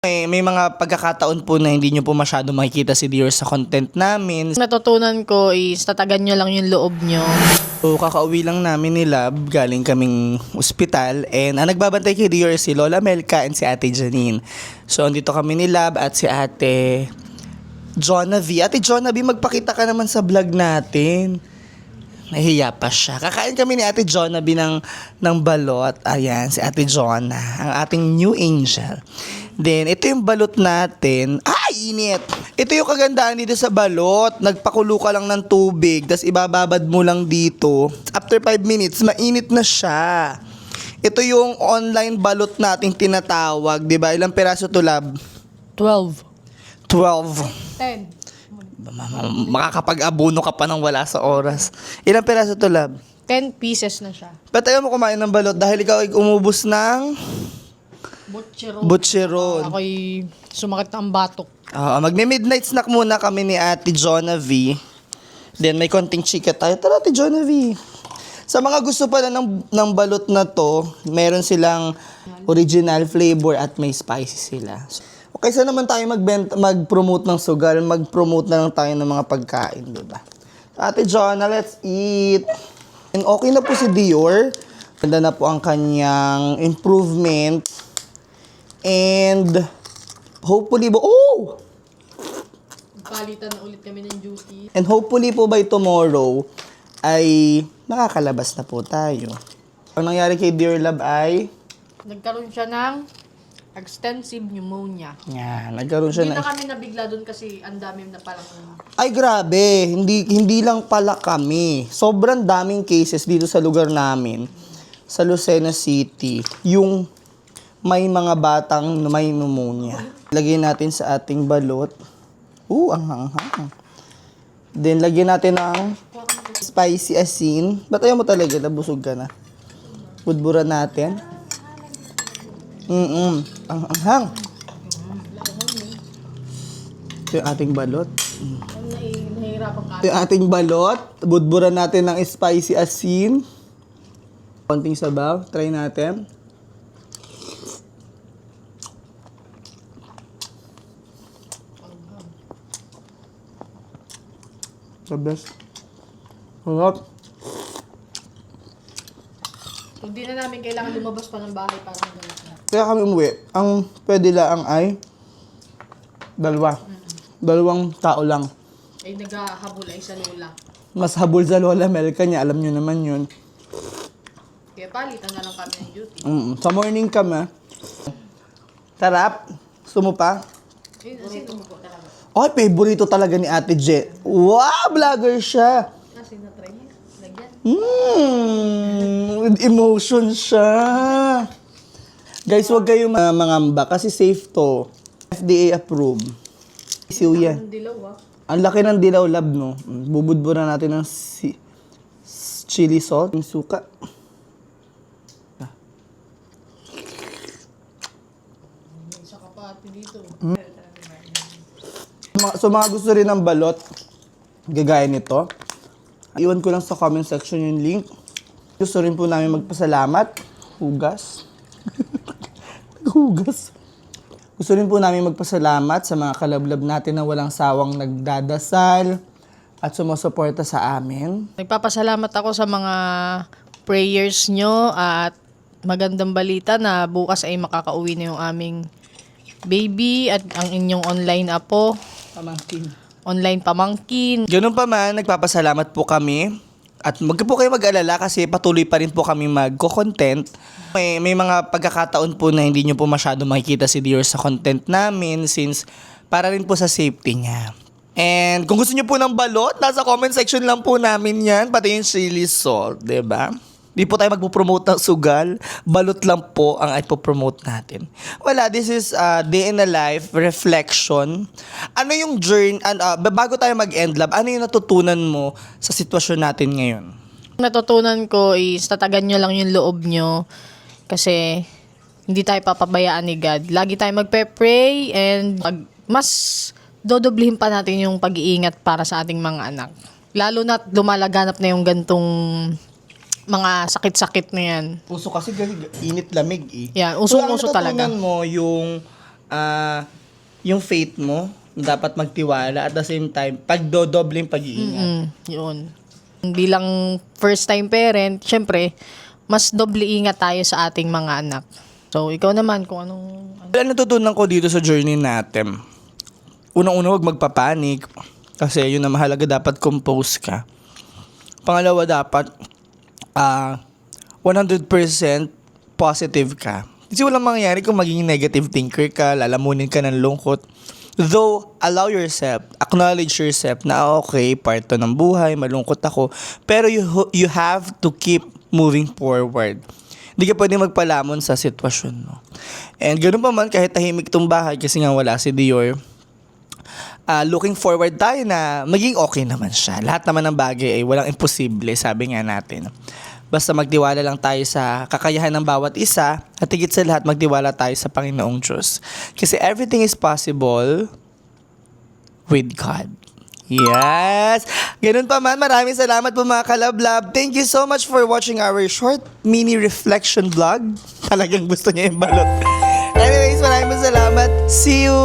May mga pagkakataon po na hindi nyo po masyado makikita si Dior sa content namin. Natutunan ko is tatagan nyo lang yung loob nyo. So, kakauwi lang namin ni Lab, galing kaming ospital. And ang nagbabantay kay Dior si Lola Melka and si Ate Janine. So, andito kami ni Lab at si Ate Jonna V. Ate Jonna V, magpakita ka naman sa vlog natin. Nahiya pa siya. Kakain kami ni Ate Jonna B ng balot. Ayan, si Ate Jonna, ang ating new angel. Then, ito yung balot natin. Ay, init! Ito yung kagandaan dito sa balot. Nagpakulo ka lang ng tubig, tapos ibababad mo lang dito. After 5 minutes, mainit na siya. Ito yung online balot nating tinatawag, di ba? Ilang peraso to, Lab? 12. 12. 10. Makakapag-abono ka pa nang wala sa oras. Ilang peraso to, Lab? 10 pieces na siya. Ba't ayaw mo kumain ng balot dahil ikaw ay umubos ng butcheron? Ako'y sumakit ang batok. Magme-midnight snack muna kami ni Ate Jonna V. Then may konting chika tayo. Tara, Ate Jonna V. Sa mga gusto pala ng balot na to, meron silang original flavor at may spicy sila. Okay, saan naman tayo mag-promote ng sugal? Mag-promote na lang tayo ng mga pagkain, diba? Ate Jonna, let's eat. And okay na po si Dior. Ganda na po ang kanyang improvement. And hopefully Palitan na ulit kami ng duty. And hopefully po by tomorrow ay makakalabas na po tayo. Ang nangyari kay Dear Love ay Nagkaroon siya ng extensive pneumonia. yan, nagkaroon siya Hindi na na kami nabigla doon kasi ang dami na palang. ay grabe, hindi lang pala kami. Sobrang daming cases dito sa lugar namin sa Lucena City. Yung may mga batang may pneumonia. Lagyan natin sa ating balot. Ang hanghang. Then, lagyan natin ng spicy asin. Ba't ayaw mo talaga? Nabusog ka na. Budburan natin. Ang hanghang. Ito yung ating balot. Nahihirapan ka. Ito yung ating balot. Budburan natin ng spicy asin. Konting sabaw. Try natin. The best. Sarap. Kung di na namin kailangan lumabas pa ng bahay para magalit na. Kaya kami umuwi. Ang pwede lang ay dalawa. Dalawang tao lang. Ay naghahabol ay sa lola. Mas habol sa Lola Melka niya. Alam nyo naman yun. Kaya palitan na lang kami ng duty. Sa morning kami. Sarap. Gusto mo pa? Ayun, asin mo po talaga. Ay, favorito talaga ni Ate Je. Wow, vlogger siya. Asin na try niya. Lagyan. With emotion siya. Guys, huwag kayong mangamba kasi safe to. FDA approved. Isiw yan. Ang dilaw ah. Ang laki ng dilaw, Lab, no? Bubudburan natin ng chili salt, yung suka. Isa ka pa ate dito. So, mga gusto rin ng balot, gagaya nito. Iwan ko lang sa comment section yung link. Gusto rin po namin magpasalamat. Hugas. Hugas. Gusto rin po namin magpasalamat sa mga kalablab natin na walang sawang nagdadasal at sumusuporta sa amin. Nagpapasalamat ako sa mga prayers nyo at magandang balita na bukas ay makakauwi na yung aming baby at ang inyong online apo. Pamangkin. Online pamangkin. Ganun pa man, nagpapasalamat po kami. At wag po kayo mag-alala kasi patuloy pa rin po kami magko-content. May mga pagkakataon po na hindi nyo po masyado makikita si Dior sa content namin since para rin po sa safety niya. And kung gusto nyo po ng balot, nasa comment section lang po namin yan. Pati yung chili salt, diba? Di po tayo magpo-promote ng sugal. Balot lang po ang ipo-promote natin. Wala, this is day in a life, reflection. Ano yung journey, bago tayo mag-end lab, ano yung natutunan mo sa sitwasyon natin ngayon? Natutunan ko is tatagan nyo lang yung loob nyo kasi hindi tayo papabayaan ni God. Lagi tayo magpe-pray and mas dodoblihin pa natin yung pag-iingat para sa ating mga anak. Lalo na lumalaganap na yung gantong mga sakit-sakit na yan. Puso kasi init lamig eh. Yan, usong-uso So, ang talaga. natutunan mo yung yung faith mo, dapat magtiwala at the same time, pagdodoble yung pag-iingat. Yun. Bilang first time parent, syempre, mas doble ingat tayo sa ating mga anak. So, ikaw naman kung anong... Ano natutunan ko dito sa journey natin? Unang-una, huwag magpapanik. Kasi yun na mahalaga, dapat compose ka. Pangalawa, dapat 100% positive ka. Kasi walang mangyayari kung magiging negative thinker ka, lalamunin ka ng lungkot. Though, allow yourself, acknowledge yourself na okay, part to ng buhay, malungkot ako. Pero you have to keep moving forward. Hindi ka pwede magpalamon sa sitwasyon mo. And ganoon pa man, kahit tahimik tong bahay kasi nga wala si Dior, looking forward tayo na maging okay naman siya. Lahat naman ng bagay ay walang imposible, sabi nga natin. Basta magtiwala lang tayo sa kakayahan ng bawat isa at higit sa lahat magtiwala tayo sa Panginoong Diyos. Kasi everything is possible with God. Yes! Ganun pa man, maraming salamat po mga kalablab. Thank you so much for watching our short mini reflection vlog. Talagang gusto niya yung balot. Anyways, maraming salamat. See you!